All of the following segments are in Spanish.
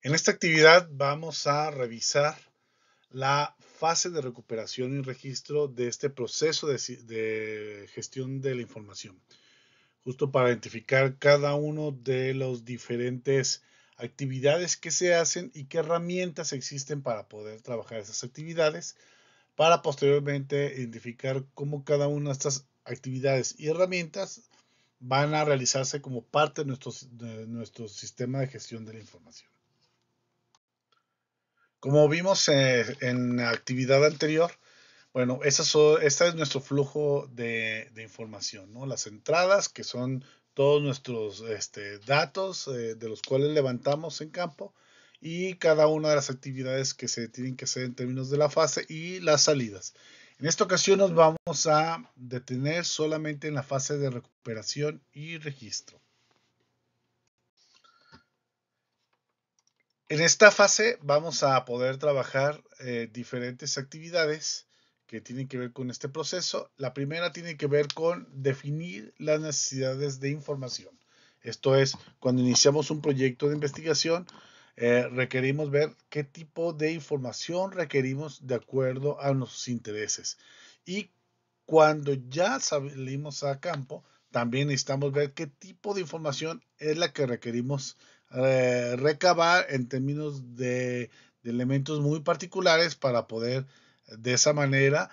En esta actividad vamos a revisar la fase de recuperación y registro de este proceso de gestión de la información, justo para identificar cada uno de los diferentes actividades que se hacen y qué herramientas existen para poder trabajar esas actividades, para posteriormente identificar cómo cada una de estas actividades y herramientas van a realizarse como parte de nuestro sistema de gestión de la información. Como vimos en la actividad anterior, bueno, este es nuestro flujo de información, ¿no? Las entradas, que son todos nuestros datos de los cuales levantamos en campo, y cada una de las actividades que se tienen que hacer en términos de la fase y las salidas. En esta ocasión nos vamos a detener solamente en la fase de recuperación y registro. En esta fase vamos a poder trabajar diferentes actividades que tienen que ver con este proceso. La primera tiene que ver con definir las necesidades de información. Esto es, cuando iniciamos un proyecto de investigación, requerimos ver qué tipo de información requerimos de acuerdo a nuestros intereses. Y cuando ya salimos a campo, también necesitamos ver qué tipo de información es la que requerimos recabar en términos de elementos muy particulares para poder de esa manera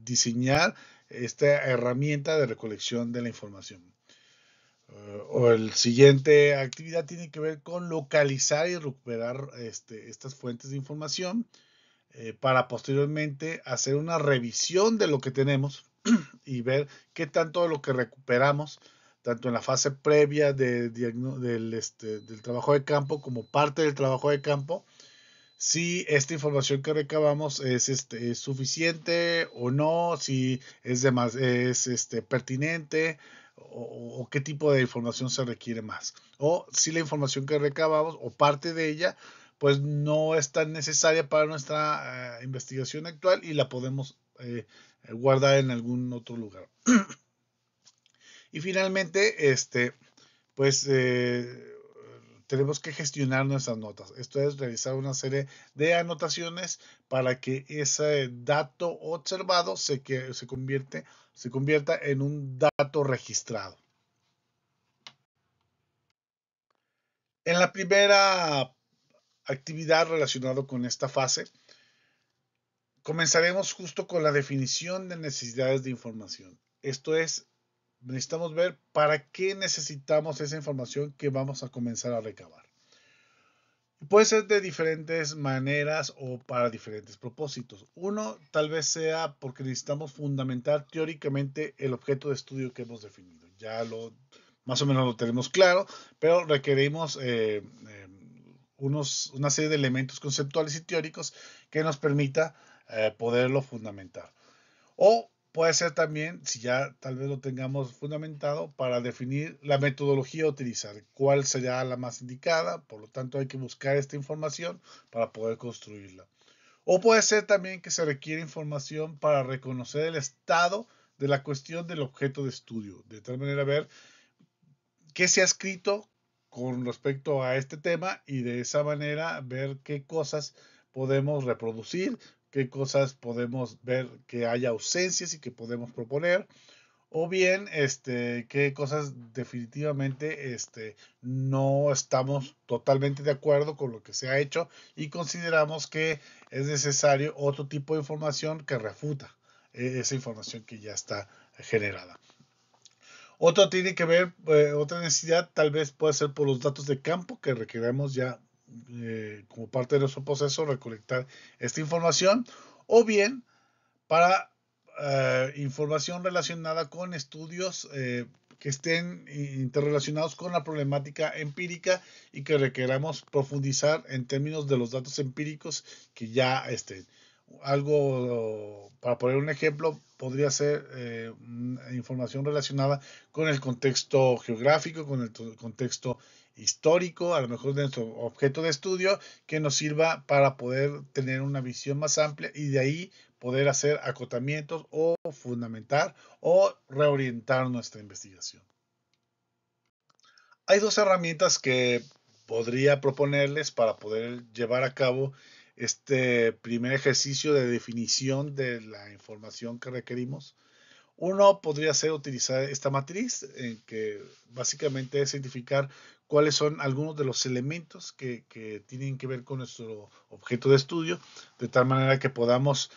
diseñar esta herramienta de recolección de la información. O el siguiente actividad tiene que ver con localizar y recuperar estas fuentes de información para posteriormente hacer una revisión de lo que tenemos y ver qué tanto de lo que recuperamos, tanto en la fase previa del trabajo de campo como parte del trabajo de campo, si esta información que recabamos es suficiente o no, si es pertinente o qué tipo de información se requiere más. O si la información que recabamos o parte de ella pues no es tan necesaria para nuestra investigación actual y la podemos guardar en algún otro lugar. Y finalmente, pues tenemos que gestionar nuestras notas. Esto es realizar una serie de anotaciones para que ese dato observado se convierta en un dato registrado. En la primera actividad relacionada con esta fase, comenzaremos justo con la definición de necesidades de información. Esto es, necesitamos ver para qué necesitamos esa información que vamos a comenzar a recabar. Puede ser de diferentes maneras o para diferentes propósitos. Uno, tal vez sea porque necesitamos fundamentar teóricamente el objeto de estudio que hemos definido. Más o menos lo tenemos claro, pero requerimos una serie de elementos conceptuales y teóricos que nos permita poderlo fundamentar. O puede ser también, si ya tal vez lo tengamos fundamentado, para definir la metodología a utilizar, cuál será la más indicada, por lo tanto hay que buscar esta información para poder construirla. O puede ser también que se requiere información para reconocer el estado de la cuestión del objeto de estudio, de tal manera ver qué se ha escrito con respecto a este tema y de esa manera ver qué cosas podemos reproducir, qué cosas podemos ver que haya ausencias y que podemos proponer, o bien qué cosas definitivamente no estamos totalmente de acuerdo con lo que se ha hecho y consideramos que es necesario otro tipo de información que refuta esa información que ya está generada. Otro tiene que ver, otra necesidad tal vez puede ser por los datos de campo que requeremos ya como parte de nuestro proceso recolectar esta información, o bien para información relacionada con estudios que estén interrelacionados con la problemática empírica y que requeramos profundizar en términos de los datos empíricos que ya estén. Algo, para poner un ejemplo, podría ser información relacionada con el contexto geográfico, con el contexto histórico, a lo mejor de nuestro objeto de estudio, que nos sirva para poder tener una visión más amplia y de ahí poder hacer acotamientos o fundamentar o reorientar nuestra investigación. Hay dos herramientas que podría proponerles para poder llevar a cabo este primer ejercicio de definición de la información que requerimos. Uno podría ser utilizar esta matriz, que básicamente es identificar cuáles son algunos de los elementos que tienen que ver con nuestro objeto de estudio, de tal manera que podamos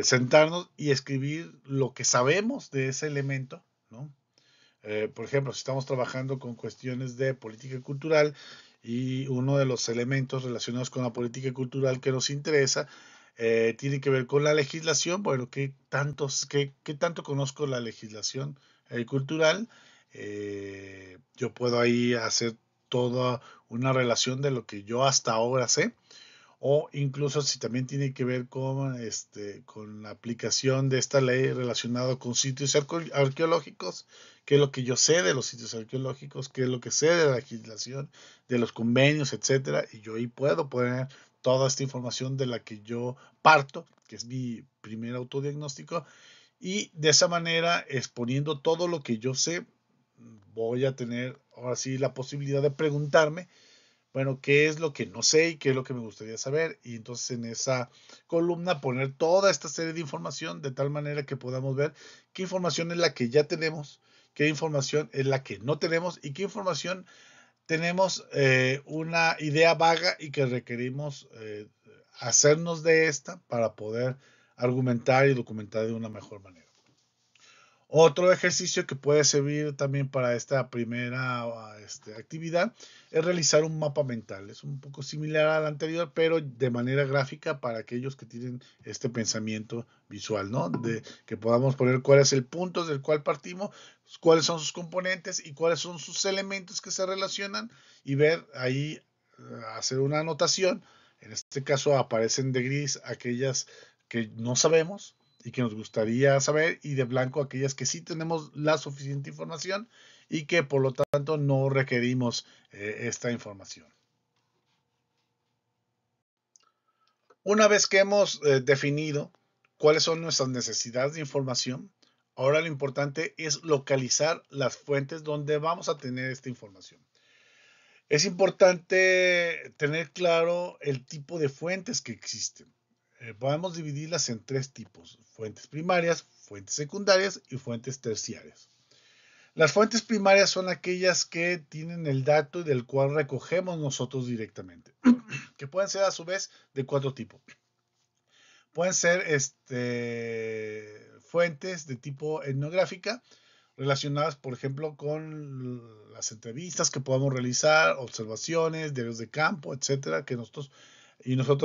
sentarnos y escribir lo que sabemos de ese elemento, ¿no? Por ejemplo, si estamos trabajando con cuestiones de política cultural y uno de los elementos relacionados con la política cultural que nos interesa tiene que ver con la legislación, bueno, ¿qué tanto conozco la legislación cultural? Yo puedo ahí hacer toda una relación de lo que yo hasta ahora sé, o incluso si también tiene que ver con la aplicación de esta ley relacionado con sitios arqueológicos, qué es lo que yo sé de los sitios arqueológicos, qué es lo que sé de la legislación, de los convenios, etcétera, y yo ahí puedo poner toda esta información de la que yo parto, que es mi primer autodiagnóstico, y de esa manera, exponiendo todo lo que yo sé, voy a tener ahora sí la posibilidad de preguntarme, bueno, qué es lo que no sé y qué es lo que me gustaría saber. Y entonces en esa columna poner toda esta serie de información de tal manera que podamos ver qué información es la que ya tenemos, qué información es la que no tenemos y qué información tenemos una idea vaga y que requerimos hacernos de esta para poder argumentar y documentar de una mejor manera. Otro ejercicio que puede servir también para esta primera actividad es realizar un mapa mental. Es un poco similar al anterior, pero de manera gráfica para aquellos que tienen este pensamiento visual, ¿no? De que podamos poner cuál es el punto del cual partimos, cuáles son sus componentes y cuáles son sus elementos que se relacionan y ver ahí, hacer una anotación. En este caso aparecen de gris aquellas que no sabemos y que nos gustaría saber, y de blanco aquellas que sí tenemos la suficiente información y que por lo tanto no requerimos esta información. Una vez que hemos definido cuáles son nuestras necesidades de información, ahora lo importante es localizar las fuentes donde vamos a tener esta información. Es importante tener claro el tipo de fuentes que existen. Podemos dividirlas en tres tipos: fuentes primarias, fuentes secundarias y fuentes terciarias. Las fuentes primarias son aquellas que tienen el dato y del cual recogemos nosotros directamente, que pueden ser a su vez de cuatro tipos. Pueden ser fuentes de tipo etnográfica, relacionadas, por ejemplo, con las entrevistas que podamos realizar, observaciones, diarios de campo, etcétera, que nosotros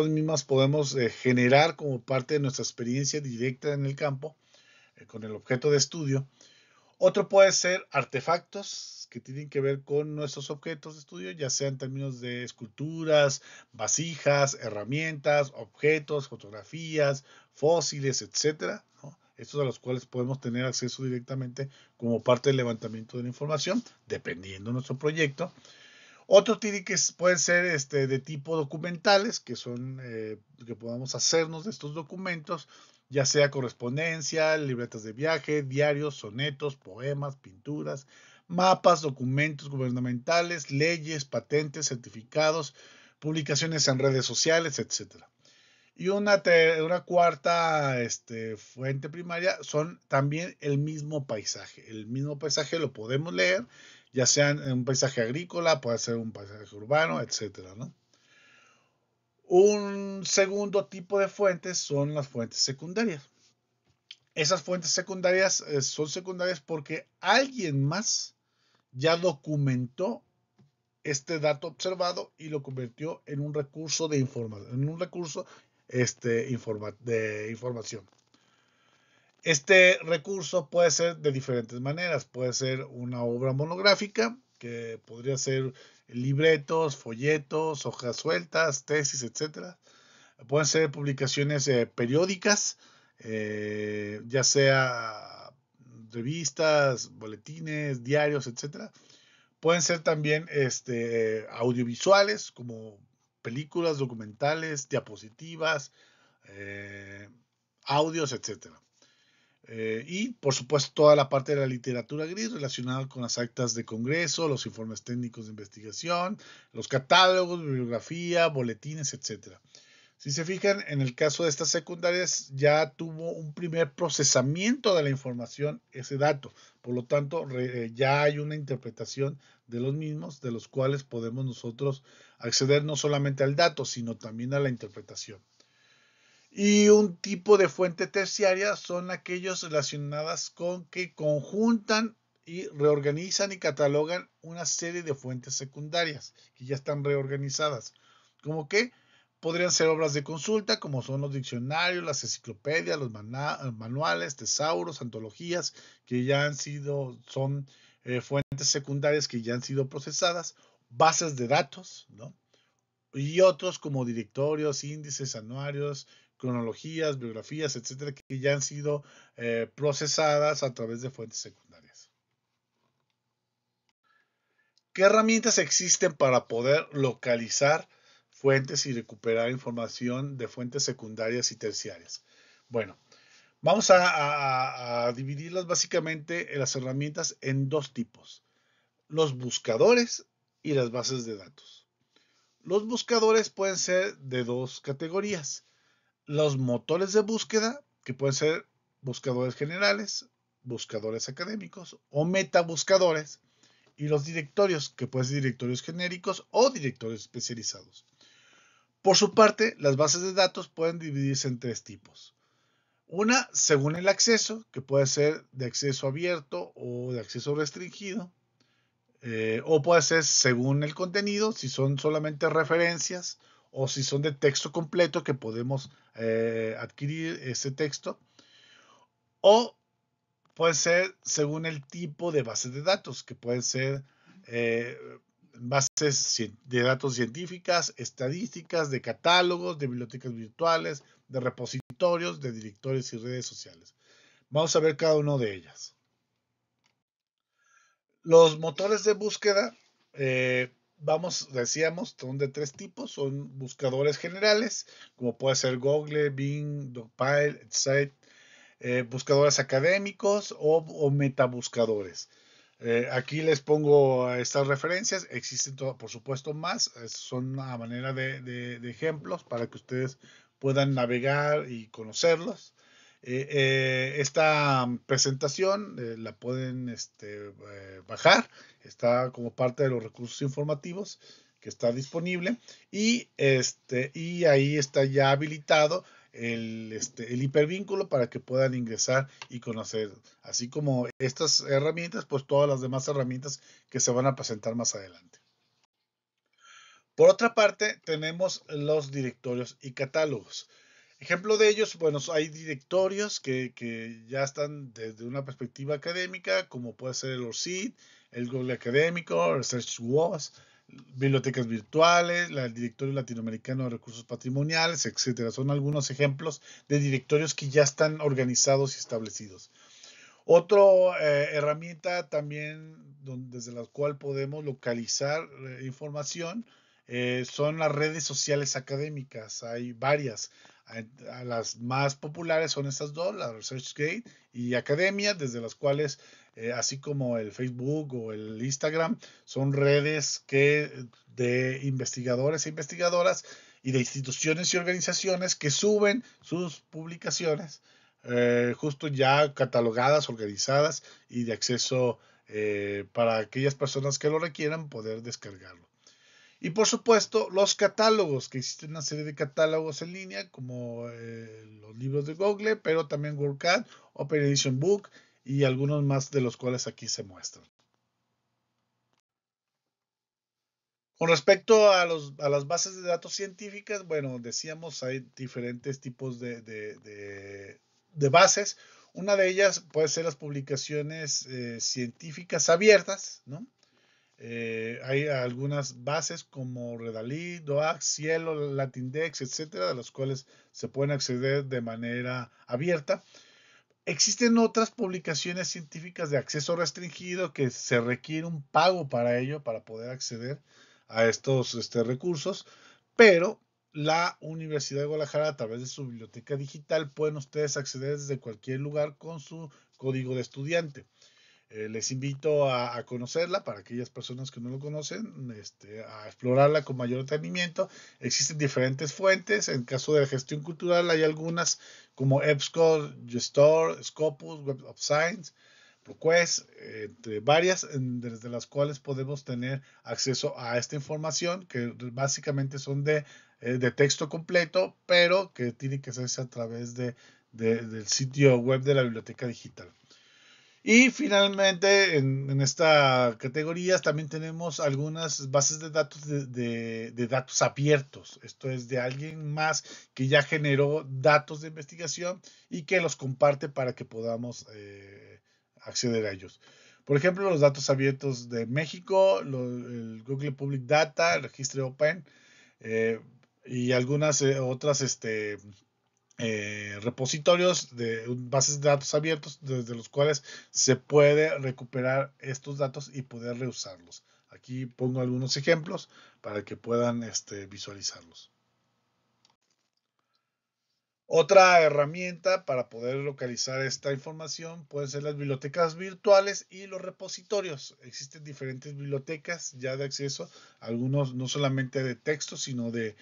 mismas podemos generar como parte de nuestra experiencia directa en el campo, con el objeto de estudio. Otro puede ser artefactos que tienen que ver con nuestros objetos de estudio, ya sea en términos de esculturas, vasijas, herramientas, objetos, fotografías, fósiles, etcétera, ¿no? Estos a los cuales podemos tener acceso directamente como parte del levantamiento de la información, dependiendo de nuestro proyecto. Otros pueden ser de tipo documentales, que son que podamos hacernos de estos documentos, ya sea correspondencia, libretas de viaje, diarios, sonetos, poemas, pinturas, mapas, documentos gubernamentales, leyes, patentes, certificados, publicaciones en redes sociales, etcétera. Y una cuarta fuente primaria son también el mismo paisaje. El mismo paisaje lo podemos leer, ya sea en un paisaje agrícola, puede ser un paisaje urbano, etcétera, ¿no? Un segundo tipo de fuentes son las fuentes secundarias. Esas fuentes secundarias son secundarias porque alguien más ya documentó este dato observado y lo convirtió en un recurso de información, en un recurso de información. Este recurso puede ser de diferentes maneras. Puede ser una obra monográfica, que podría ser libretos, folletos, hojas sueltas, tesis, etcétera. Pueden ser publicaciones periódicas, ya sea revistas, boletines, diarios, etcétera. Pueden ser también audiovisuales, como películas, documentales, diapositivas, audios, etcétera. Y por supuesto toda la parte de la literatura gris relacionada con las actas de congreso, los informes técnicos de investigación, los catálogos, bibliografía, boletines, etcétera. Si se fijan, en el caso de estas secundarias ya tuvo un primer procesamiento de la información ese dato. Por lo tanto, ya hay una interpretación de los mismos, de los cuales podemos nosotros acceder no solamente al dato, sino también a la interpretación. Y un tipo de fuente terciaria son aquellos relacionadas con que conjuntan y reorganizan y catalogan una serie de fuentes secundarias que ya están reorganizadas. Como que podrían ser obras de consulta, como son los diccionarios, las enciclopedias, los manuales, tesauros, antologías, que ya han sido, son fuentes secundarias que ya han sido procesadas, bases de datos, ¿no? Y otros como directorios, índices, anuarios, cronologías, biografías, etcétera, que ya han sido procesadas a través de fuentes secundarias. ¿Qué herramientas existen para poder localizar fuentes y recuperar información de fuentes secundarias y terciarias? Bueno, vamos a dividirlas básicamente en las herramientas en dos tipos: los buscadores y las bases de datos. Los buscadores pueden ser de dos categorías: los motores de búsqueda, que pueden ser buscadores generales, buscadores académicos o metabuscadores, y los directorios, que pueden ser directorios genéricos o directorios especializados. Por su parte, las bases de datos pueden dividirse en tres tipos. Una, según el acceso, que puede ser de acceso abierto o de acceso restringido, o puede ser según el contenido, si son solamente referencias o si son de texto completo que podemos adquirir ese texto, o puede ser según el tipo de base de datos, que pueden ser eh, bases de datos científicas, estadísticas, de catálogos, de bibliotecas virtuales, de repositorios, de directorios y redes sociales. Vamos a ver cada uno de ellas. Los motores de búsqueda, decíamos, son de tres tipos: son buscadores generales, como puede ser Google, Bing, Dogpile, etc. Buscadores académicos o metabuscadores. Aquí les pongo estas referencias, existen por supuesto más, son a manera de ejemplos para que ustedes puedan navegar y conocerlos. Esta presentación la pueden bajar, está como parte de los recursos informativos que está disponible, y ahí está ya habilitado el hipervínculo para que puedan ingresar y conocer, así como estas herramientas, pues todas las demás herramientas que se van a presentar más adelante. Por otra parte, tenemos los directorios y catálogos. Ejemplo de ellos, bueno, hay directorios que ya están desde una perspectiva académica, como puede ser el ORCID, el Google Académico, ResearchWOS, bibliotecas virtuales, el Directorio Latinoamericano de Recursos Patrimoniales, etcétera. Son algunos ejemplos de directorios que ya están organizados y establecidos. Otra herramienta también desde la cual podemos localizar información son las redes sociales académicas. Hay varias. Las más populares son estas dos, la ResearchGate y Academia, desde las cuales, así como el Facebook o el Instagram, son redes de investigadores e investigadoras y de instituciones y organizaciones que suben sus publicaciones justo ya catalogadas, organizadas y de acceso para aquellas personas que lo requieran poder descargarlo. Y por supuesto, los catálogos, que existen una serie de catálogos en línea, como los libros de Google, pero también WordCat, Open Edition Book y algunos más de los cuales aquí se muestran. Con respecto a las bases de datos científicas, bueno, decíamos, hay diferentes tipos de bases. Una de ellas puede ser las publicaciones científicas abiertas, ¿no? Hay algunas bases como Redalí, DOAX, Cielo, Latindex, etcétera, de las cuales se pueden acceder de manera abierta. Existen otras publicaciones científicas de acceso restringido que se requiere un pago para ello, para poder acceder a estos recursos, pero la Universidad de Guadalajara, a través de su biblioteca digital, pueden ustedes acceder desde cualquier lugar con su código de estudiante. Les invito a conocerla para aquellas personas que no lo conocen, a explorarla con mayor detenimiento. Existen diferentes fuentes. En caso de gestión cultural hay algunas como EBSCO, Gestor, Scopus, Web of Science, ProQuest, entre varias, desde las cuales podemos tener acceso a esta información que básicamente son de texto completo, pero que tiene que hacerse a través del sitio web de la biblioteca digital. Y finalmente, en esta categoría también tenemos algunas bases de datos de datos abiertos. Esto es de alguien más que ya generó datos de investigación y que los comparte para que podamos acceder a ellos. Por ejemplo, los datos abiertos de México, el Google Public Data, el registro Open, eh, y algunas otras repositorios de bases de datos abiertos desde los cuales se puede recuperar estos datos y poder reusarlos. Aquí pongo algunos ejemplos para que puedan visualizarlos. Otra herramienta para poder localizar esta información pueden ser las bibliotecas virtuales y los repositorios. Existen diferentes bibliotecas ya de acceso, algunos no solamente de texto, sino de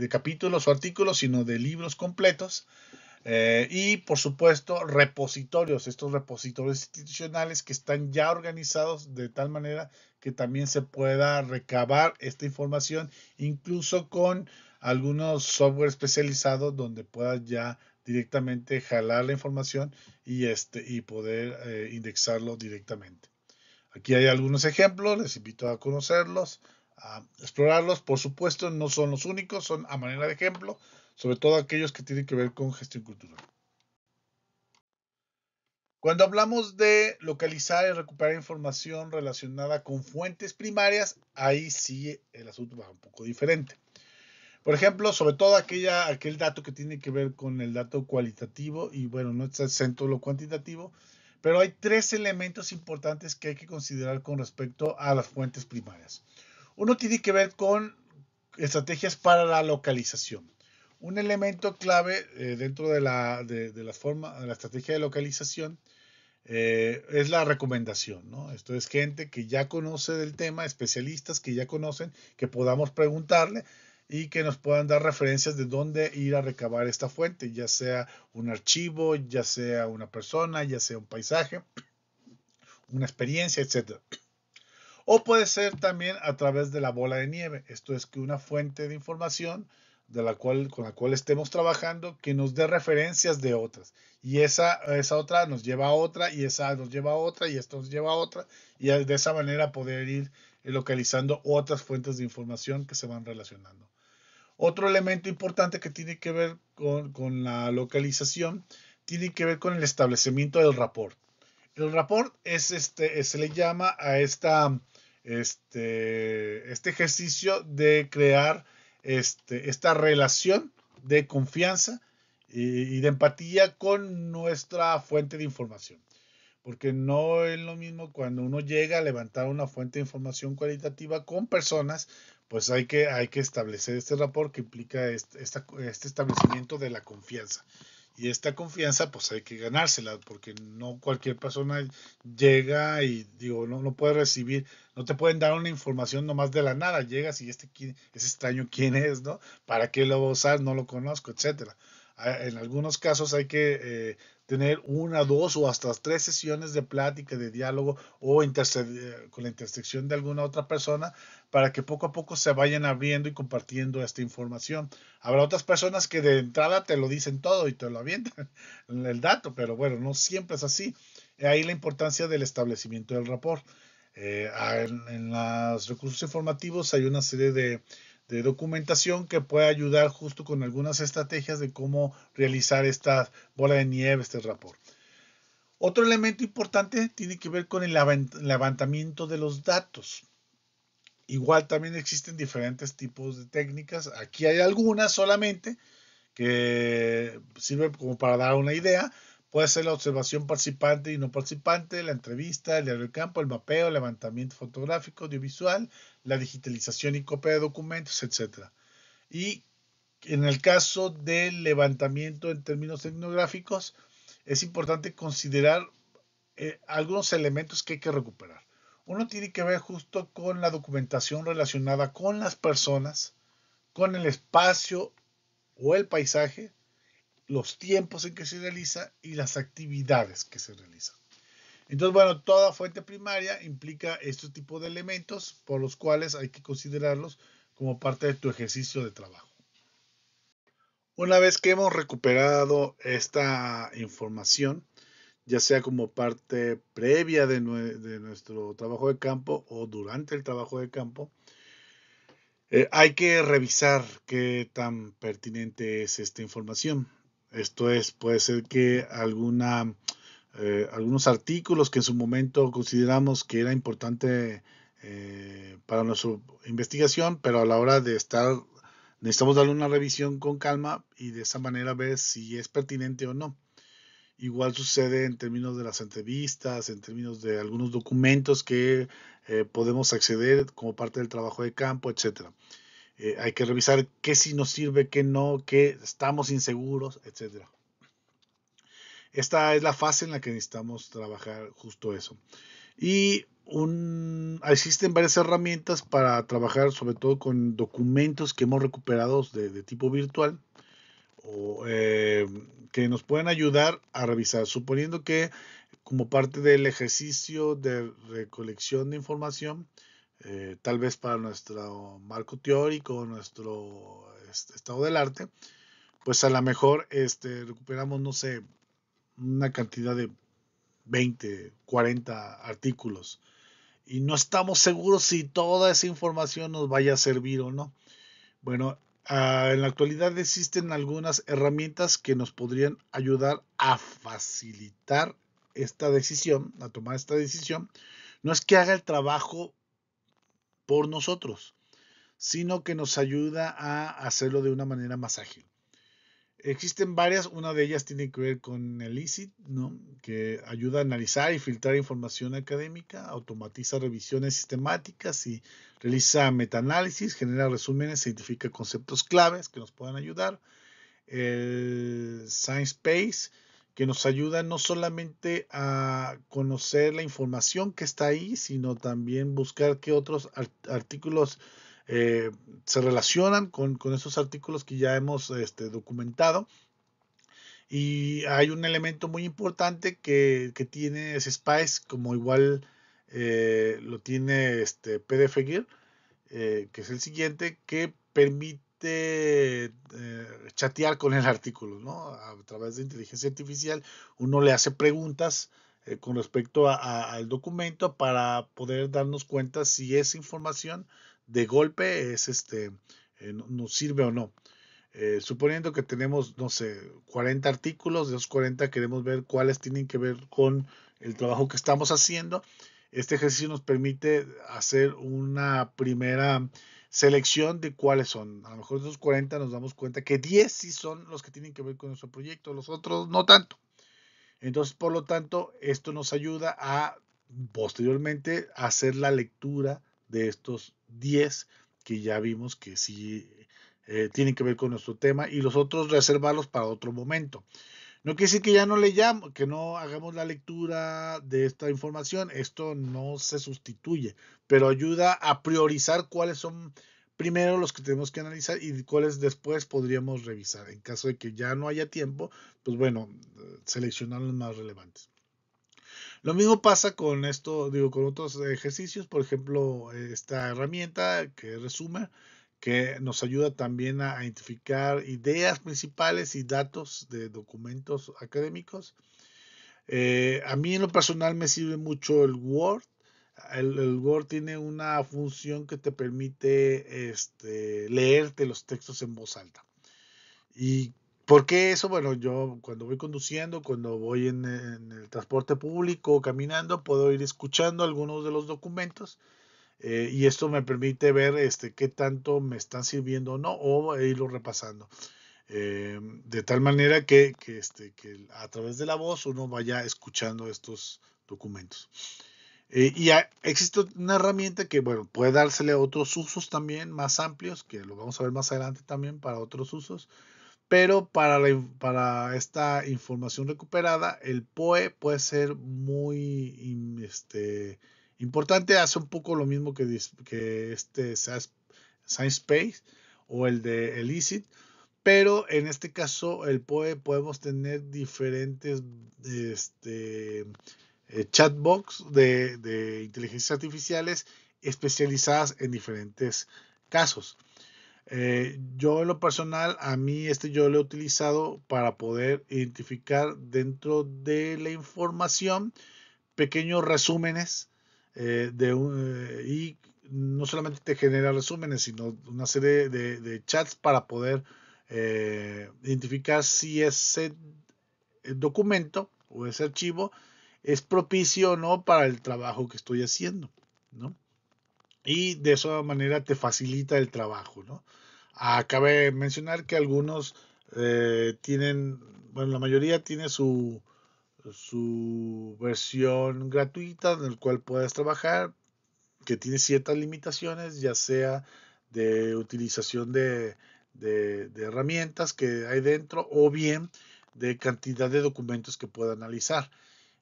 capítulos o artículos, sino de libros completos. Y por supuesto, repositorios, estos repositorios institucionales que están ya organizados de tal manera que también se pueda recabar esta información, incluso con algunos software especializados donde puedas ya directamente jalar la información y poder indexarlo directamente. Aquí hay algunos ejemplos, les invito a conocerlos, a explorarlos. Por supuesto, no son los únicos, son a manera de ejemplo, sobre todo aquellos que tienen que ver con gestión cultural. Cuando hablamos de localizar y recuperar información relacionada con fuentes primarias, ahí sí el asunto va un poco diferente. Por ejemplo, sobre todo aquel dato que tiene que ver con el dato cualitativo, y bueno, no está exento lo cuantitativo, pero hay tres elementos importantes que hay que considerar con respecto a las fuentes primarias. Uno tiene que ver con estrategias para la localización. Un elemento clave dentro de la estrategia de localización es la recomendación, ¿no? Esto es gente que ya conoce del tema, especialistas que ya conocen, que podamos preguntarle y que nos puedan dar referencias de dónde ir a recabar esta fuente, ya sea un archivo, ya sea una persona, ya sea un paisaje, una experiencia, etcétera. O puede ser también a través de la bola de nieve. Esto es que una fuente de información con la cual estemos trabajando que nos dé referencias de otras. Y esa otra nos lleva a otra, y esa nos lleva a otra, y esto nos lleva a otra. Y de esa manera poder ir localizando otras fuentes de información que se van relacionando. Otro elemento importante que tiene que ver con la localización tiene que ver con el establecimiento del rapport. El rapport se le llama a este ejercicio de crear esta relación de confianza y de empatía con nuestra fuente de información. Porque no es lo mismo cuando uno llega a levantar una fuente de información cualitativa con personas, pues hay que establecer este rapport que implica este establecimiento de la confianza. Y esta confianza, pues hay que ganársela, porque no cualquier persona llega y, digo, no puede recibir, no te pueden dar una información nomás de la nada. Llegas y es extraño quién es, ¿no? ¿Para qué lo voy a usar? No lo conozco, etcétera. En algunos casos hay que tener una, dos o hasta tres sesiones de plática, de diálogo o con la intersección de alguna otra persona para que poco a poco se vayan abriendo y compartiendo esta información. Habrá otras personas que de entrada te lo dicen todo y te lo avientan el dato, pero bueno, no siempre es así. Ahí la importancia del establecimiento del rapport. En los recursos informativos hay una serie de documentación que puede ayudar justo con algunas estrategias de cómo realizar esta bola de nieve, este rapport. Otro elemento importante tiene que ver con el levantamiento de los datos. Igual también existen diferentes tipos de técnicas. Aquí hay algunas solamente que sirven como para dar una idea. Puede ser la observación participante y no participante, la entrevista, el diario de campo, el mapeo, el levantamiento fotográfico, audiovisual, la digitalización y copia de documentos, etc. Y En el caso del levantamiento en términos etnográficos, es importante considerar algunos elementos que hay que recuperar. Uno tiene que ver justo con la documentación relacionada con las personas, con el espacio o el paisaje, los tiempos en que se realiza y las actividades que se realizan. Entonces, bueno, toda fuente primaria implica este tipo de elementos por los cuales hay que considerarlos como parte de tu ejercicio de trabajo. Una vez que hemos recuperado esta información, ya sea como parte previa de nuestro trabajo de campo o durante el trabajo de campo, hay que revisar qué tan pertinente es esta información. Esto es, puede ser que algunos artículos que en su momento consideramos que era importante para nuestra investigación, pero a la hora de estar, necesitamos darle una revisión con calma y de esa manera ver si es pertinente o no. Igual sucede en términos de las entrevistas, en términos de algunos documentos que podemos acceder como parte del trabajo de campo, etcétera. Hay que revisar qué sí nos sirve, qué no, qué estamos inseguros, etcétera. Esta es la fase en la que necesitamos trabajar justo eso. Y existen varias herramientas para trabajar sobre todo con documentos que hemos recuperado de tipo virtual o que nos pueden ayudar a revisar, suponiendo que como parte del ejercicio de recolección de información, tal vez para nuestro marco teórico, nuestro estado del arte, pues a lo mejor recuperamos, no sé, una cantidad de 20, 40 artículos y no estamos seguros si toda esa información nos vaya a servir o no. Bueno, en la actualidad existen algunas herramientas que nos podrían ayudar a facilitar esta decisión, a tomar esta decisión. No es que haga el trabajo por nosotros, sino que nos ayuda a hacerlo de una manera más ágil. Existen varias, una de ellas tiene que ver con el ICIT, ¿no? Que ayuda a analizar y filtrar información académica, automatiza revisiones sistemáticas y realiza metaanálisis, genera resúmenes, identifica conceptos claves que nos puedan ayudar. El SciencePace, que nos ayuda no solamente a conocer la información que está ahí, sino también buscar qué otros artículos eh, se relacionan con esos artículos que ya hemos documentado. Y hay un elemento muy importante que tiene Spice, como igual lo tiene PDF Gear, que es el siguiente, que permite chatear con el artículo, ¿no? A través de inteligencia artificial, uno le hace preguntas con respecto al documento para poder darnos cuenta si esa información de golpe nos sirve o no. Suponiendo que tenemos, no sé, 40 artículos, de esos 40 queremos ver cuáles tienen que ver con el trabajo que estamos haciendo. Este ejercicio nos permite hacer una primera selección de cuáles son. A lo mejor de esos 40 nos damos cuenta que 10 sí son los que tienen que ver con nuestro proyecto, los otros no tanto. Entonces, por lo tanto, esto nos ayuda a posteriormente hacer la lectura de estos 10 que ya vimos que sí tienen que ver con nuestro tema y los otros reservarlos para otro momento. No quiere decir que ya no leyamos, que no hagamos la lectura de esta información, esto no se sustituye, pero ayuda a priorizar cuáles son primero los que tenemos que analizar y cuáles después podríamos revisar. En caso de que ya no haya tiempo, pues bueno, seleccionar los más relevantes. Lo mismo pasa con esto, digo, con otros ejercicios, por ejemplo, esta herramienta que resume, que nos ayuda también a identificar ideas principales y datos de documentos académicos. A mí en lo personal me sirve mucho el Word. El Word tiene una función que te permite leerte los textos en voz alta. ¿Y por qué eso? Bueno, yo cuando voy conduciendo, cuando voy en el transporte público, caminando, puedo ir escuchando algunos de los documentos y esto me permite ver qué tanto me están sirviendo o no, o irlo repasando. De tal manera que a través de la voz uno vaya escuchando estos documentos. Existe una herramienta que, bueno, puede dársele otros usos también más amplios, que lo vamos a ver más adelante también para otros usos, pero para esta información recuperada, el POE puede ser muy importante. Hace un poco lo mismo que este SciSpace o el de Elicit, pero en este caso el POE podemos tener diferentes chatbots de inteligencias artificiales especializadas en diferentes casos. Yo en lo personal, a mí yo lo he utilizado para poder identificar dentro de la información pequeños resúmenes y no solamente te genera resúmenes, sino una serie de chats para poder identificar si ese documento o ese archivo es propicio o no para el trabajo que estoy haciendo, ¿no? Y de esa manera te facilita el trabajo, ¿no? Cabe mencionar que algunos tienen, bueno, la mayoría tiene su versión gratuita en el cual puedes trabajar, que tiene ciertas limitaciones, ya sea de utilización de herramientas que hay dentro o bien de cantidad de documentos que pueda analizar.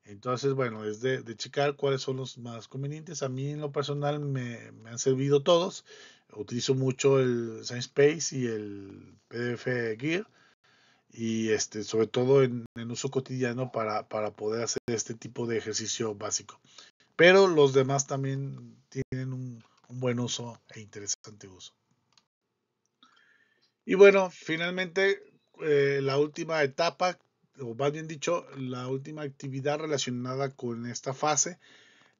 Entonces, bueno, es de checar cuáles son los más convenientes. A mí en lo personal me han servido todos. Utilizo mucho el SciSpace y el PDF Gear y sobre todo en uso cotidiano para poder hacer este tipo de ejercicio básico. Pero los demás también tienen un buen uso e interesante uso. Y bueno, finalmente la última etapa, o más bien dicho, la última actividad relacionada con esta fase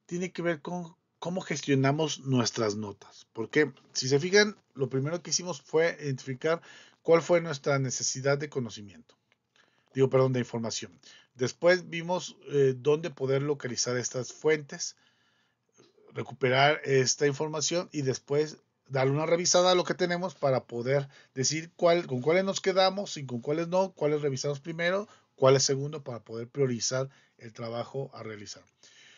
tiene que ver con cómo gestionamos nuestras notas. Porque si se fijan, lo primero que hicimos fue identificar cuál fue nuestra necesidad de conocimiento. Digo, perdón, de información. Después vimos dónde poder localizar estas fuentes, recuperar esta información y después darle una revisada a lo que tenemos para poder decir con cuáles nos quedamos y con cuáles no, cuáles revisamos primero, cuáles segundo, para poder priorizar el trabajo a realizar.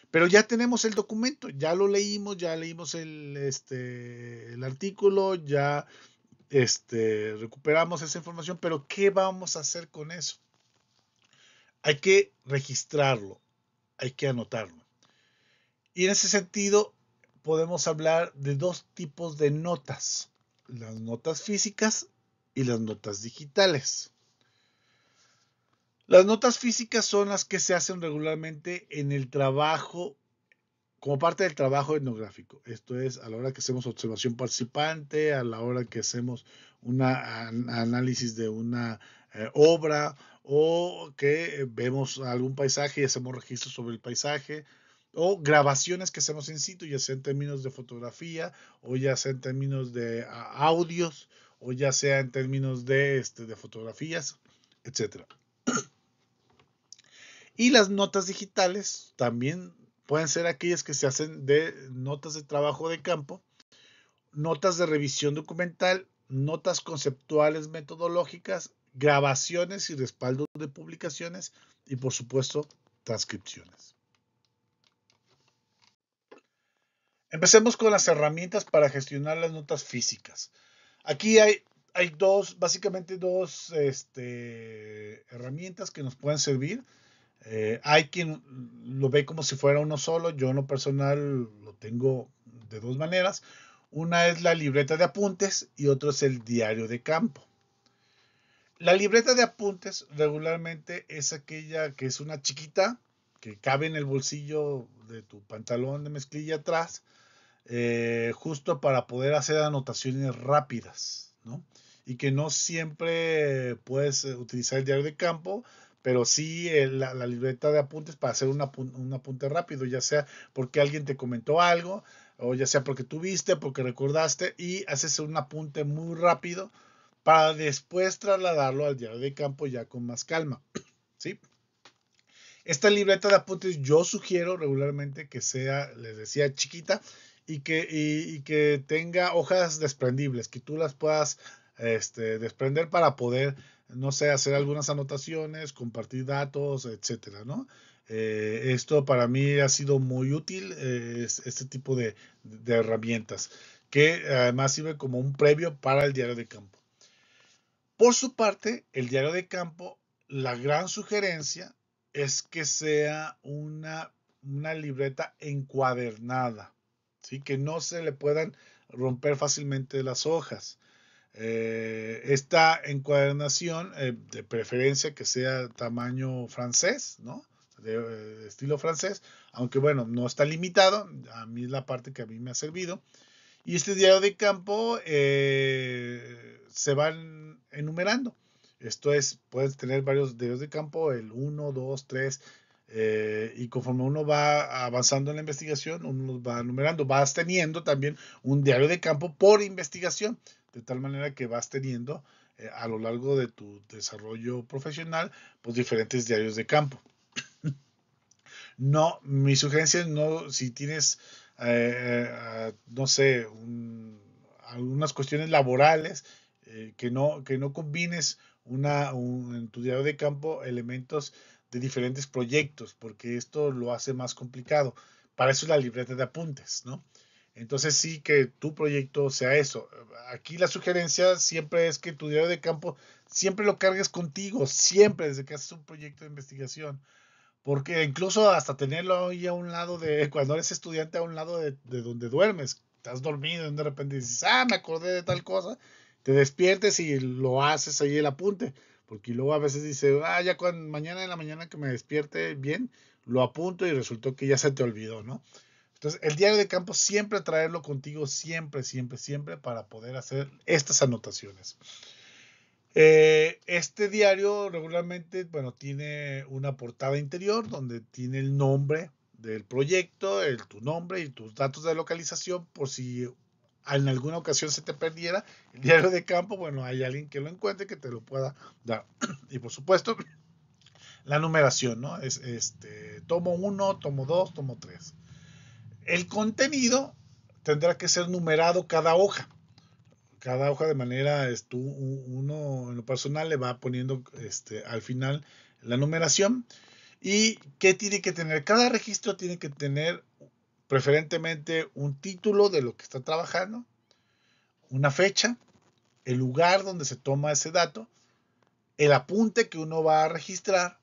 Pero ya tenemos el documento, ya leímos el artículo, ya recuperamos esa información, pero ¿qué vamos a hacer con eso? Hay que registrarlo, hay que anotarlo. Y en ese sentido podemos hablar de dos tipos de notas, las notas físicas y las notas digitales. Las notas físicas son las que se hacen regularmente en el trabajo, como parte del trabajo etnográfico. Esto es a la hora que hacemos observación participante, a la hora que hacemos un análisis de una obra o que vemos algún paisaje y hacemos registros sobre el paisaje, o grabaciones que hacemos en sitio, ya sea en términos de fotografía o ya sea en términos de audios o ya sea en términos de fotografías, etcétera. Y las notas digitales también pueden ser aquellas que se hacen de notas de trabajo de campo, notas de revisión documental, notas conceptuales metodológicas, grabaciones y respaldos de publicaciones y por supuesto transcripciones. Empecemos con las herramientas para gestionar las notas físicas. Aquí hay básicamente dos herramientas que nos pueden servir. Hay quien lo ve como si fuera uno solo. Yo en lo personal lo tengo de dos maneras. Una es la libreta de apuntes y otro es el diario de campo. La libreta de apuntes regularmente es aquella que es una chiquita que cabe en el bolsillo de tu pantalón de mezclilla atrás, justo para poder hacer anotaciones rápidas, ¿no? Y que no siempre puedes utilizar el diario de campo, pero sí la libreta de apuntes para hacer un apunte rápido, ya sea porque alguien te comentó algo, o ya sea porque tú viste, porque recordaste, y haces un apunte muy rápido para después trasladarlo al diario de campo ya con más calma, ¿sí? Esta libreta de apuntes yo sugiero regularmente que sea, les decía, chiquita y que tenga hojas desprendibles, que tú las puedas desprender para poder, no sé, hacer algunas anotaciones, compartir datos, etcétera, ¿no? Esto para mí ha sido muy útil, este tipo de herramientas, que además sirve como un previo para el diario de campo. Por su parte, el diario de campo, la gran sugerencia es que sea una libreta encuadernada, ¿sí? Que no se le puedan romper fácilmente las hojas. Esta encuadernación, de preferencia que sea tamaño francés, ¿no? De estilo francés, aunque bueno, no está limitado, a mí es la parte que a mí me ha servido. Y este diario de campo se van enumerando. Esto es, puedes tener varios diarios de campo, el 1, 2, 3, y conforme uno va avanzando en la investigación, uno los va enumerando. Vas teniendo también un diario de campo por investigación, de tal manera que vas teniendo a lo largo de tu desarrollo profesional, pues diferentes diarios de campo. No, mi sugerencia es no, si tienes, no sé, algunas cuestiones laborales, que no combines en tu diario de campo elementos de diferentes proyectos, porque esto lo hace más complicado. Para eso es la libreta de apuntes, ¿no? Entonces sí que tu proyecto sea eso. Aquí la sugerencia siempre es que tu diario de campo siempre lo cargues contigo, siempre desde que haces un proyecto de investigación, porque incluso hasta tenerlo ahí a un lado de, cuando eres estudiante, a un lado de donde duermes, estás dormido y de repente dices, me acordé de tal cosa, te despiertes y lo haces ahí el apunte, porque luego a veces dice, ya cuando mañana en la mañana que me despierte bien, lo apunto y resultó que ya se te olvidó, ¿no? Entonces, el diario de campo siempre traerlo contigo, siempre, siempre, siempre, para poder hacer estas anotaciones. Este diario regularmente, bueno, tiene una portada interior donde tiene el nombre del proyecto, tu nombre y tus datos de localización por si en alguna ocasión se te perdiera el diario de campo, bueno, hay alguien que lo encuentre que te lo pueda dar. Y por supuesto, la numeración, ¿no? Es tomo 1, tomo 2, tomo 3. El contenido tendrá que ser numerado cada hoja de manera, uno en lo personal le va poniendo al final la numeración. ¿Y qué tiene que tener? Cada registro tiene que tener preferentemente un título de lo que está trabajando, una fecha, el lugar donde se toma ese dato, el apunte que uno va a registrar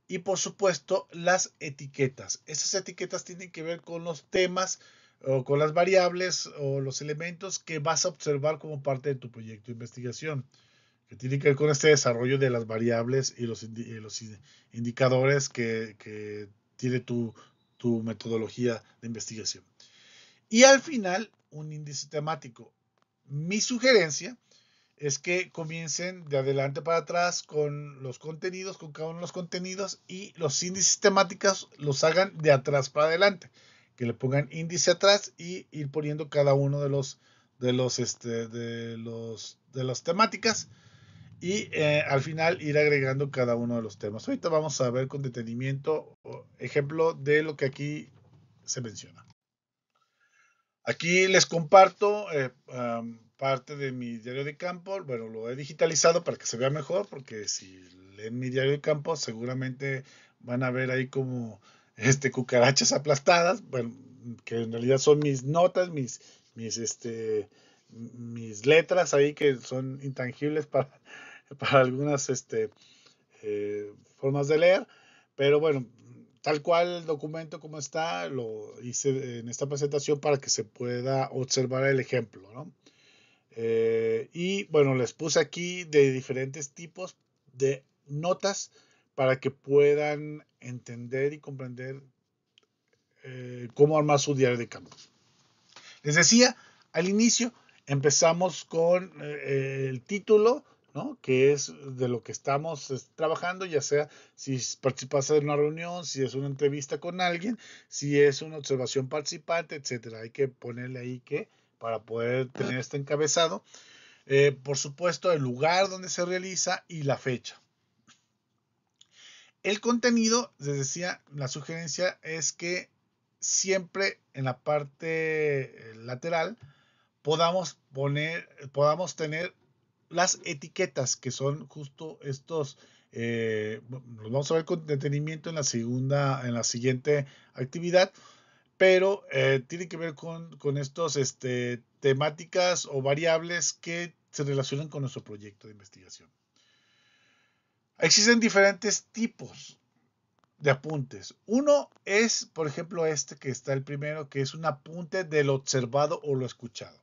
y por supuesto las etiquetas. Esas etiquetas tienen que ver con los temas o con las variables o los elementos que vas a observar como parte de tu proyecto de investigación, que tiene que ver con este desarrollo de las variables y los indicadores que tiene tu metodología de investigación. Y al final, un índice temático. Mi sugerencia es que comiencen de adelante para atrás con los contenidos, con cada uno de los contenidos, y los índices temáticos los hagan de atrás para adelante. Que le pongan índice atrás y ir poniendo cada uno de las temáticas, y al final ir agregando cada uno de los temas. Ahorita vamos a ver con detenimiento ejemplo de lo que aquí se menciona. Aquí les comparto parte de mi diario de campo. Bueno, lo he digitalizado para que se vea mejor, porque si leen mi diario de campo, seguramente van a ver ahí como cucarachas aplastadas, bueno, que en realidad son mis notas, mis, este, mis letras ahí que son intangibles para algunas formas de leer, pero bueno, tal cual el documento como está, lo hice en esta presentación para que se pueda observar el ejemplo, ¿no? Y bueno, les puse aquí de diferentes tipos de notas para que puedan entender y comprender cómo armar su diario de campo. Les decía, al inicio empezamos con el título, ¿no? Que es de lo que estamos trabajando, ya sea si participas en una reunión, si es una entrevista con alguien, si es una observación participante, etcétera. Hay que ponerle ahí que para poder tener este encabezado. Por supuesto, el lugar donde se realiza y la fecha. El contenido, les decía, la sugerencia es que siempre en la parte lateral podamos tener las etiquetas, que son justo Los vamos a ver con detenimiento en la siguiente actividad, pero tiene que ver con estos temáticas o variables que se relacionan con nuestro proyecto de investigación. Existen diferentes tipos de apuntes. Uno es, por ejemplo, este que está el primero, que es un apunte de lo observado o lo escuchado.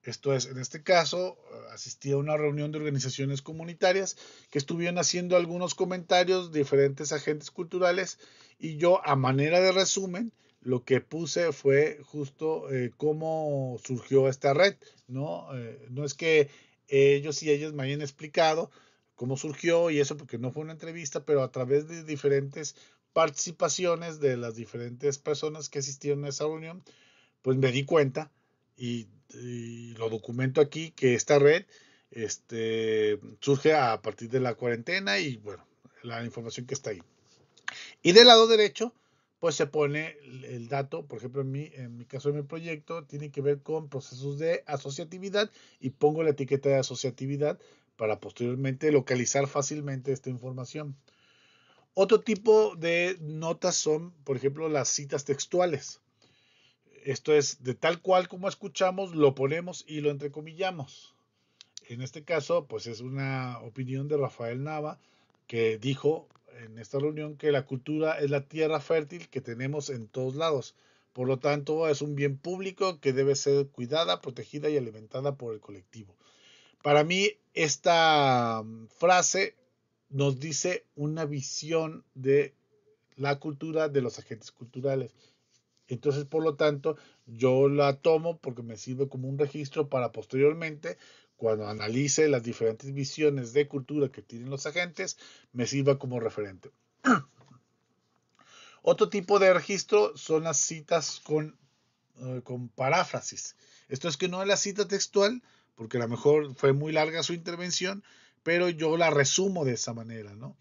Esto es, en este caso, asistí a una reunión de organizaciones comunitarias que estuvieron haciendo algunos comentarios de diferentes agentes culturales y yo, a manera de resumen, lo que puse fue justo cómo surgió esta red, ¿no? No es que ellos y ellas me hayan explicado cómo surgió y eso porque no fue una entrevista, pero a través de diferentes participaciones de las diferentes personas que asistieron a esa reunión, pues me di cuenta y lo documento aquí que esta red surge a partir de la cuarentena y bueno, la información que está ahí. Y del lado derecho, pues se pone el dato, por ejemplo, en mi caso de mi proyecto, tiene que ver con procesos de asociatividad y pongo la etiqueta de asociatividad para posteriormente localizar fácilmente esta información. Otro tipo de notas son, por ejemplo, las citas textuales. Esto es de tal cual como escuchamos, lo ponemos y lo entrecomillamos. En este caso, pues es una opinión de Rafael Nava, que dijo en esta reunión que la cultura es la tierra fértil que tenemos en todos lados. Por lo tanto, es un bien público que debe ser cuidada, protegida y alimentada por el colectivo. Para mí, esta frase nos dice una visión de la cultura de los agentes culturales. Entonces, por lo tanto, yo la tomo porque me sirve como un registro para posteriormente, cuando analice las diferentes visiones de cultura que tienen los agentes, me sirva como referente. Otro tipo de registro son las citas con paráfrasis. Esto es que no es la cita textual, porque a lo mejor fue muy larga su intervención, pero yo la resumo de esa manera, ¿no?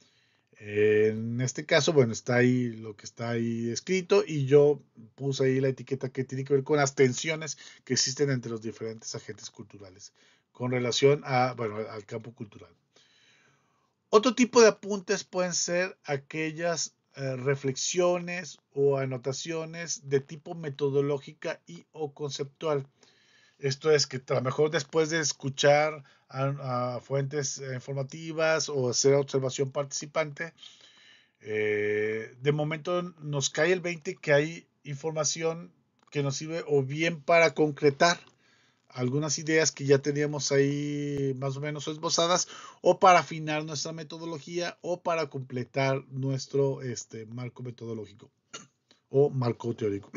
En este caso, bueno, está ahí lo que está ahí escrito y yo puse ahí la etiqueta que tiene que ver con las tensiones que existen entre los diferentes agentes culturales con relación a, bueno, al campo cultural. Otro tipo de apuntes pueden ser aquellas reflexiones o anotaciones de tipo metodológica y o conceptual. Esto es que a lo mejor después de escuchar a fuentes informativas o hacer observación participante, de momento nos cae el 20 que hay información que nos sirve o bien para concretar algunas ideas que ya teníamos ahí más o menos esbozadas o para afinar nuestra metodología o para completar nuestro marco metodológico o marco teórico.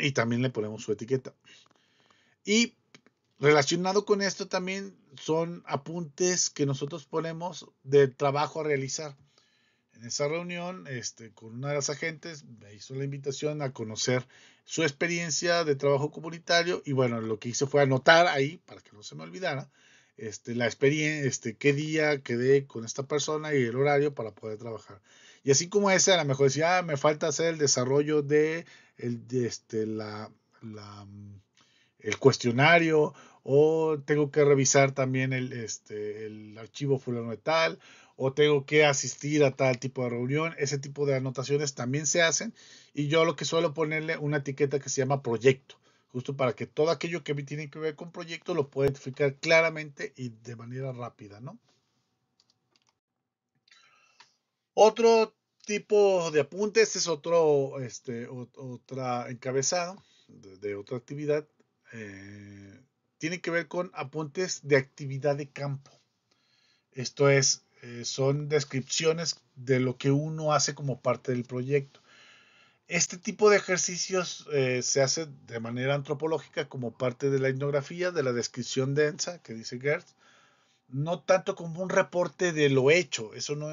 Y también le ponemos su etiqueta. Y relacionado con esto también son apuntes que nosotros ponemos de trabajo a realizar. En esa reunión, con una de las agentes, me hizo la invitación a conocer su experiencia de trabajo comunitario y bueno, lo que hice fue anotar ahí, para que no se me olvidara, la experiencia, qué día quedé con esta persona y el horario para poder trabajar. Y así como ese, a lo mejor decía, me falta hacer el desarrollo la, el cuestionario o tengo que revisar también el archivo fulano de tal o tengo que asistir a tal tipo de reunión. Ese tipo de anotaciones también se hacen y yo lo que suelo ponerle una etiqueta que se llama proyecto, justo para que todo aquello que tiene que ver con proyecto lo pueda identificar claramente y de manera rápida, ¿no? Otro tipo de apunte, este es otra encabezado de otra actividad, eh, tiene que ver con apuntes de actividad de campo. Esto es, son descripciones de lo que uno hace como parte del proyecto. Este tipo de ejercicios se hace de manera antropológica como parte de la etnografía, de la descripción densa que dice Gertz, no tanto como un reporte de lo hecho, eso no,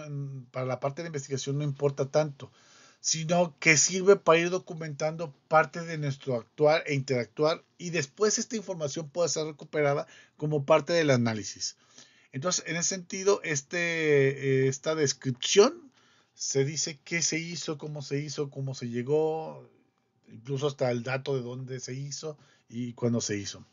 para la parte de investigación no importa tanto, sino que sirve para ir documentando parte de nuestro actuar e interactuar y después esta información puede ser recuperada como parte del análisis. Entonces, en ese sentido, esta descripción se dice qué se hizo, cómo se llegó, incluso hasta el dato de dónde se hizo y cuándo se hizo.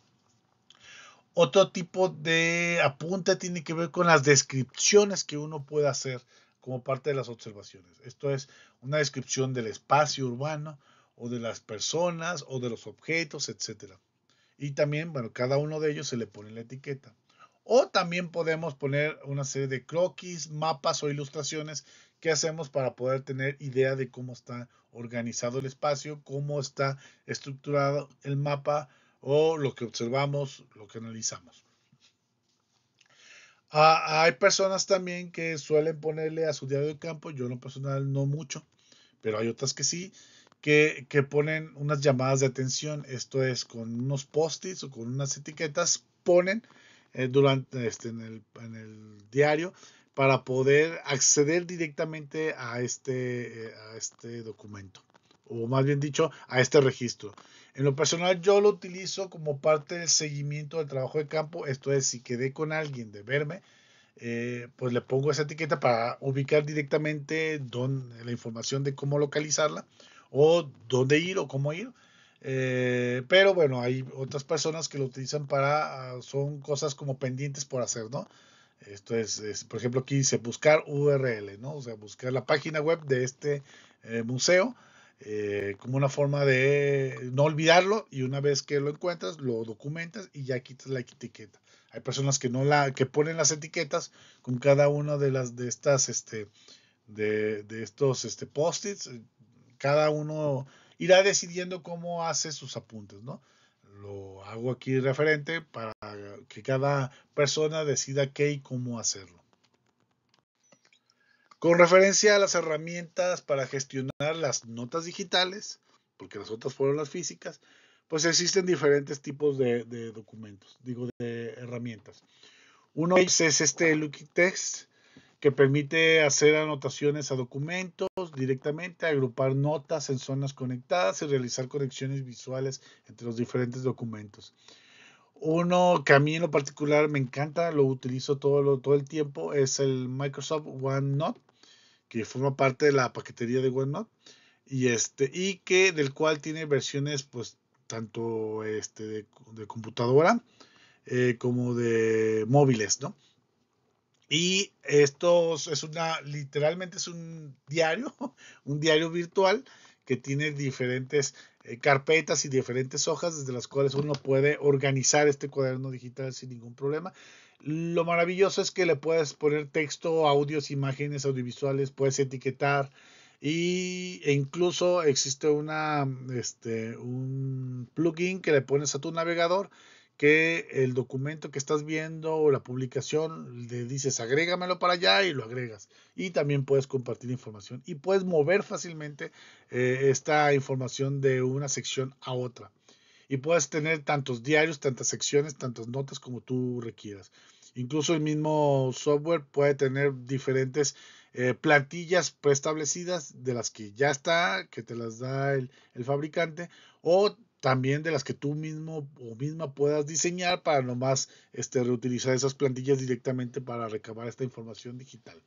Otro tipo de apunte tiene que ver con las descripciones que uno puede hacer como parte de las observaciones. Esto es una descripción del espacio urbano o de las personas o de los objetos, etcétera. Y también, bueno, cada uno de ellos se le pone la etiqueta. O también podemos poner una serie de croquis, mapas o ilustraciones que hacemos para poder tener idea de cómo está organizado el espacio, cómo está estructurado el mapa o lo que observamos, lo que analizamos. Hay personas también que suelen ponerle a su diario de campo, yo en lo personal no mucho, pero hay otras que sí, que ponen unas llamadas de atención, esto es con unos post-its o con unas etiquetas, ponen durante en el diario para poder acceder directamente a este documento, o más bien dicho, a este registro. En lo personal yo lo utilizo como parte del seguimiento del trabajo de campo, esto es, si quedé con alguien de verme, pues le pongo esa etiqueta para ubicar directamente la información de cómo localizarla o dónde ir o cómo ir. Pero bueno, hay otras personas que lo utilizan son cosas como pendientes por hacer, ¿no? Esto por ejemplo, aquí dice buscar URL, ¿no? O sea, buscar la página web de este museo como una forma de no olvidarlo y una vez que lo encuentras, lo documentas y ya quitas la etiqueta. Hay personas que ponen las etiquetas con cada una de estas, de estos, post-its. Cada uno irá decidiendo cómo hace sus apuntes, ¿no? Lo hago aquí referente para que cada persona decida qué y cómo hacerlo. Con referencia a las herramientas para gestionar las notas digitales, porque las otras fueron las físicas, pues existen diferentes tipos de documentos, digo, de herramientas. Uno de ellos es este Lucky Text, que permite hacer anotaciones a documentos directamente, agrupar notas en zonas conectadas y realizar conexiones visuales entre los diferentes documentos. Uno que a mí en lo particular me encanta, lo utilizo todo el tiempo, es el Microsoft OneNote, que forma parte de la paquetería de OneNote y que del cual tiene versiones pues tanto de computadora como de móviles, ¿no? Y esto literalmente es un diario, un diario virtual que tiene diferentes carpetas y diferentes hojas desde las cuales uno puede organizar este cuaderno digital sin ningún problema. Lo maravilloso es que le puedes poner texto, audios, imágenes, audiovisuales, puedes etiquetar e incluso existe un plugin que le pones a tu navegador que el documento que estás viendo o la publicación le dices agrégamelo para allá y lo agregas. Y también puedes compartir información y puedes mover fácilmente esta información de una sección a otra. Y puedes tener tantos diarios, tantas secciones, tantas notas como tú requieras. Incluso el mismo software puede tener diferentes plantillas preestablecidas de las que ya está, que te las da el fabricante, o también de las que tú mismo o misma puedas diseñar para nomás reutilizar esas plantillas directamente para recabar esta información digital.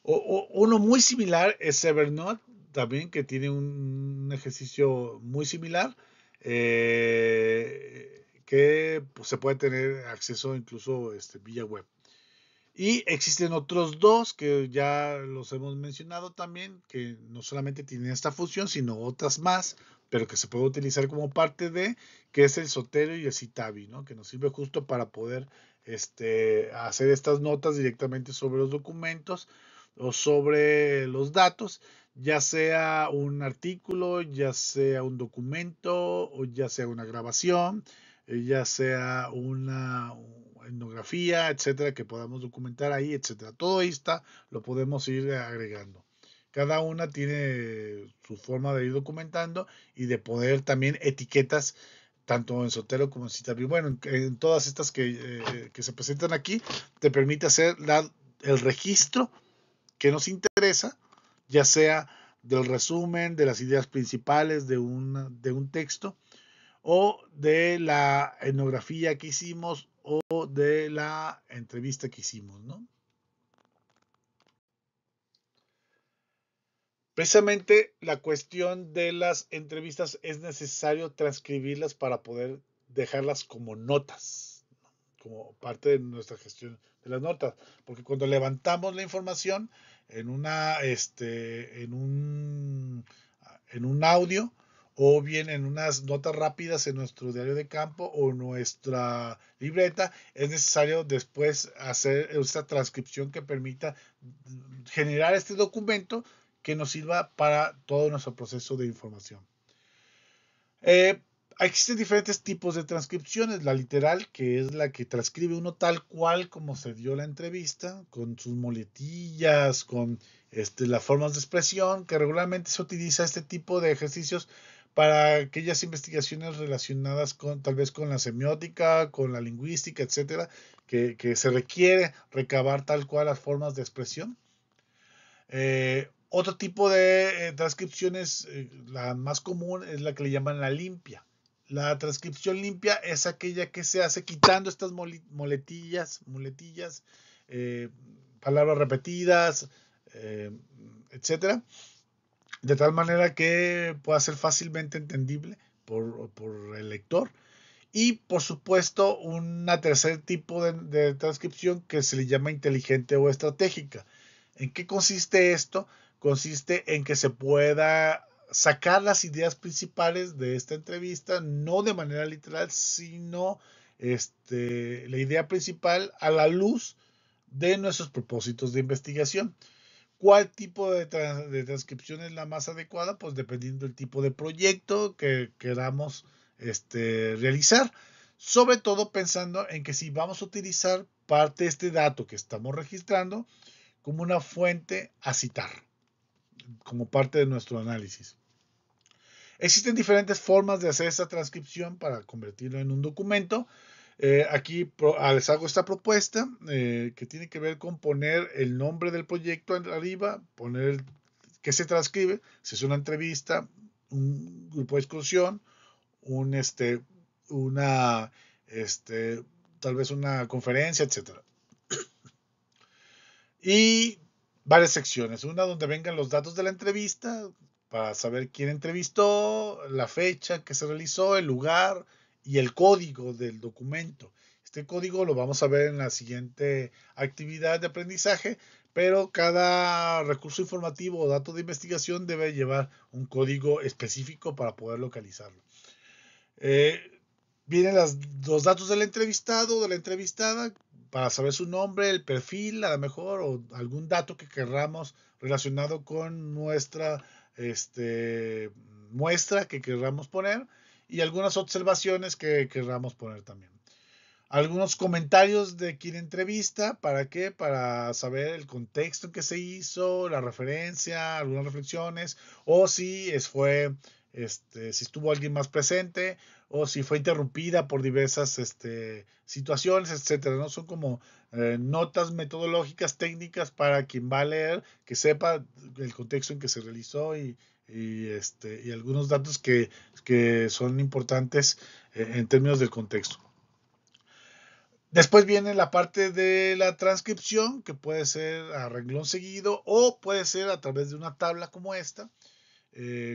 Uno muy similar es Evernote, también que tiene un ejercicio muy similar, que pues, se puede tener acceso incluso vía web. Y existen otros dos que ya los hemos mencionado también, que no solamente tienen esta función, sino otras más, pero que se puede utilizar como parte de, que es el Zotero y el Citavi, ¿no? Que nos sirve justo para poder hacer estas notas directamente sobre los documentos o sobre los datos, ya sea un artículo, ya sea un documento, o ya sea una grabación, ya sea una etnografía, etcétera, que podamos documentar ahí, etcétera. Todo está, lo podemos ir agregando. Cada una tiene su forma de ir documentando y de poner también etiquetas tanto en Sotero como en Citavi. Bueno, en todas estas que se presentan aquí, te permite hacer el registro que nos interesa, ya sea del resumen, de las ideas principales de un texto, o de la etnografía que hicimos o de la entrevista que hicimos, ¿no? Precisamente la cuestión de las entrevistas es necesario transcribirlas para poder dejarlas como notas como parte de nuestra gestión de las notas, porque cuando levantamos la información en en un audio o bien en unas notas rápidas en nuestro diario de campo o nuestra libreta, es necesario después hacer esta transcripción que permita generar este documento que nos sirva para todo nuestro proceso de información. Eh, Existen diferentes tipos de transcripciones. La literal, que es la que transcribe uno tal cual como se dio la entrevista, con sus muletillas, con las formas de expresión, que regularmente se utiliza este tipo de ejercicios para aquellas investigaciones relacionadas con tal vez con la semiótica, con la lingüística, etcétera, que se requiere recabar tal cual las formas de expresión. Otro tipo de transcripciones, la más común es la que le llaman la limpia. La transcripción limpia es aquella que se hace quitando estas muletillas, eh, palabras repetidas, etcétera, de tal manera que pueda ser fácilmente entendible por el lector. Y por supuesto, un tercer tipo de transcripción que se le llama inteligente o estratégica. ¿En qué consiste esto? Consiste en que se pueda sacar las ideas principales de esta entrevista, no de manera literal, sino la idea principal a la luz de nuestros propósitos de investigación. ¿Cuál tipo de transcripción es la más adecuada? Pues dependiendo del tipo de proyecto que queramos realizar. Sobre todo pensando en que si vamos a utilizar parte de este dato que estamos registrando como una fuente a citar, como parte de nuestro análisis. Existen diferentes formas de hacer esta transcripción para convertirlo en un documento. Aquí les hago esta propuesta que tiene que ver con poner el nombre del proyecto arriba, poner qué se transcribe, si es una entrevista, un grupo de discusión, un una tal vez una conferencia, etcétera. Y varias secciones, una donde vengan los datos de la entrevista para saber quién entrevistó, la fecha que se realizó, el lugar y el código del documento. Este código lo vamos a ver en la siguiente actividad de aprendizaje, pero cada recurso informativo o dato de investigación debe llevar un código específico para poder localizarlo. Eh, Vienen los datos del entrevistado o de la entrevistada para saber su nombre, el perfil, a lo mejor, o algún dato que querramos relacionado con nuestra muestra que querramos poner y algunas observaciones que querramos poner también. Algunos comentarios de quien entrevista, ¿para qué? Para saber el contexto en que se hizo, la referencia, algunas reflexiones, o si si estuvo alguien más presente, o si fue interrumpida por diversas situaciones, etcétera, ¿no? Son como notas metodológicas, técnicas para quien va a leer, que sepa el contexto en que se realizó y algunos datos que son importantes en términos del contexto. Después viene la parte de la transcripción, que puede ser a renglón seguido o puede ser a través de una tabla como esta.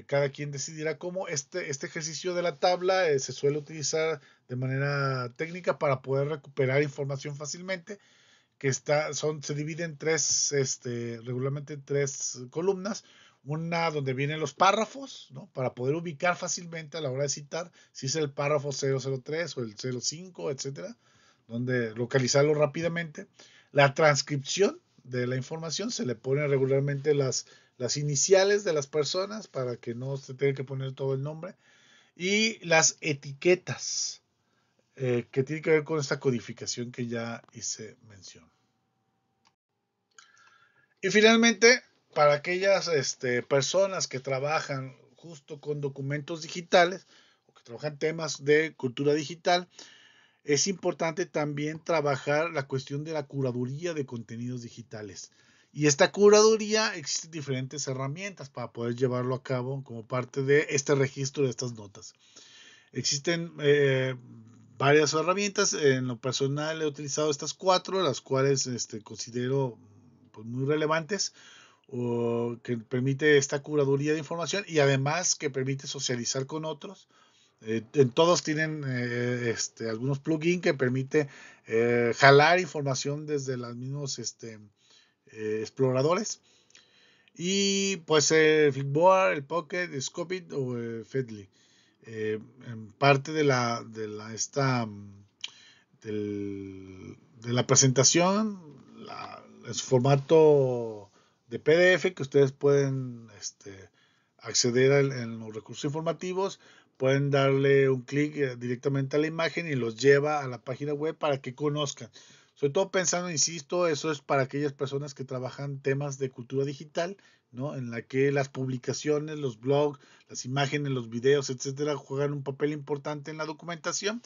Cada quien decidirá cómo. Este ejercicio de la tabla se suele utilizar de manera técnica para poder recuperar información fácilmente, que se divide en regularmente en tres columnas. Una donde vienen los párrafos, ¿no? Para poder ubicar fácilmente a la hora de citar, si es el párrafo 003 o el 05, etcétera, donde localizarlo rápidamente. La transcripción de la información se le ponen regularmente las iniciales de las personas para que no se tenga que poner todo el nombre. Y las etiquetas, que tiene que ver con esta codificación que ya hice mención. Y finalmente, para aquellas personas que trabajan justo con documentos digitales o que trabajan temas de cultura digital, es importante también trabajar la cuestión de la curaduría de contenidos digitales. Y esta curaduría existen diferentes herramientas para poder llevarlo a cabo como parte de este registro de estas notas. Existen varias herramientas. En lo personal he utilizado estas cuatro, las cuales considero pues, muy relevantes, o que permite esta curaduría de información y además que permite socializar con otros. En todos tienen algunos plugins que permite jalar información desde los mismos exploradores. Y pues el Flipboard, el Pocket, el Scopit o el Feedly. En parte de la presentación, es formato de PDF que ustedes pueden acceder en los recursos informativos, pueden darle un clic directamente a la imagen y los lleva a la página web para que conozcan. Sobre todo pensando, insisto, eso es para aquellas personas que trabajan temas de cultura digital, ¿no? En la que las publicaciones, los blogs, las imágenes, los videos, etcétera, juegan un papel importante en la documentación.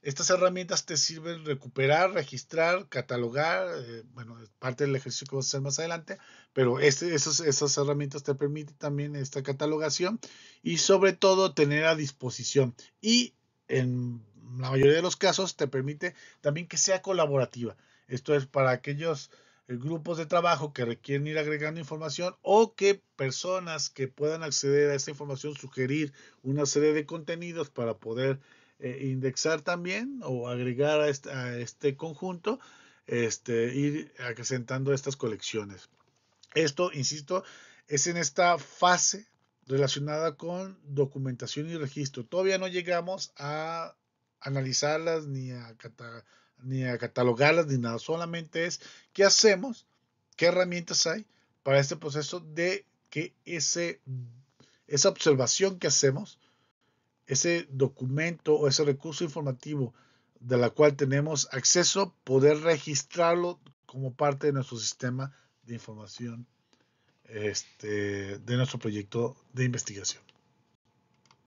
Estas herramientas te sirven recuperar, registrar, catalogar, bueno, es parte del ejercicio que vamos a hacer más adelante, pero esas herramientas te permiten también esta catalogación y sobre todo tener a disposición. Y en la mayoría de los casos te permite también que sea colaborativa. Esto es para aquellos grupos de trabajo que requieren ir agregando información o que personas que puedan acceder a esta información, sugerir una serie de contenidos para poder indexar también o agregar a este conjunto, ir acrecentando estas colecciones. Esto, insisto, es en esta fase relacionada con documentación y registro. Todavía no llegamos a analizarlas ni a catalogarlas ni nada. Solamente es qué hacemos, qué herramientas hay para este proceso de que esa observación que hacemos, ese documento o ese recurso informativo de la cual tenemos acceso, poder registrarlo como parte de nuestro sistema de información de nuestro proyecto de investigación.